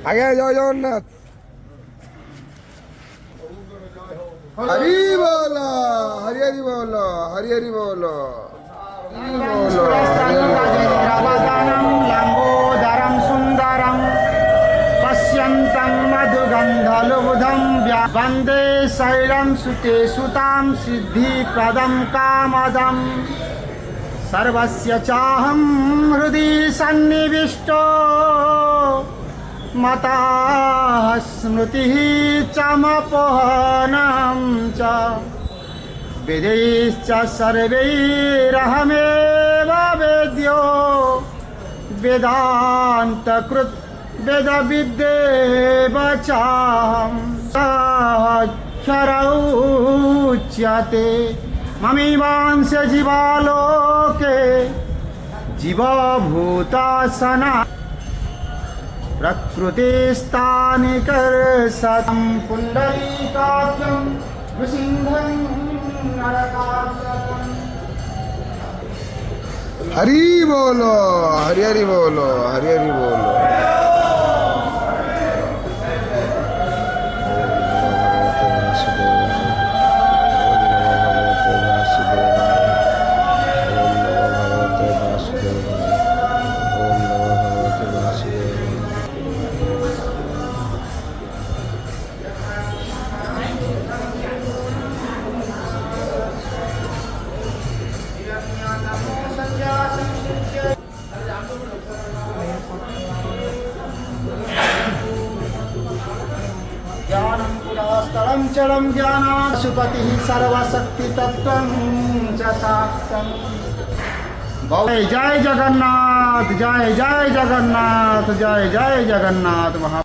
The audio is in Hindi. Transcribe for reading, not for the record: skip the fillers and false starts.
আগে জয় জগন্নাথ। হরি বল, হরি হরি বল, হরি হরি বল, হরি বল। লম্বোদরম সুন্দরম পশ্যন্তং মধুগন্ধলুব্ধম বন্দে শৈলম সুতে সুতাম সিদ্ধিপ্রদম কামদম सर्वस्य चाहं हृदि सन्निविष्टो मता स्मृतिः चमपोहनं च वेदैश्च सर्वैरहमेव वेद्यो वेदान्तकृत् वेदविद्येव चाहं साक्षरौ उच्यते ममीवांश जीवालोके जीवभूता सना प्रकृतिस्थानिकर्षतं पुण्डरीकाख्यं नृसिंहं नरकाख्यम्। हरि बोलो, हरि हरि बोलो, हरि हरि बोलो। ज्ञानं पुरास्तरं चरं ज्ञानात् सुपतिः सर्वशक्तितत्त्वं च साक्षं। जय जगन्नाथ, जय जय जगन्नाथ, जय जय जगन्नाथ। महा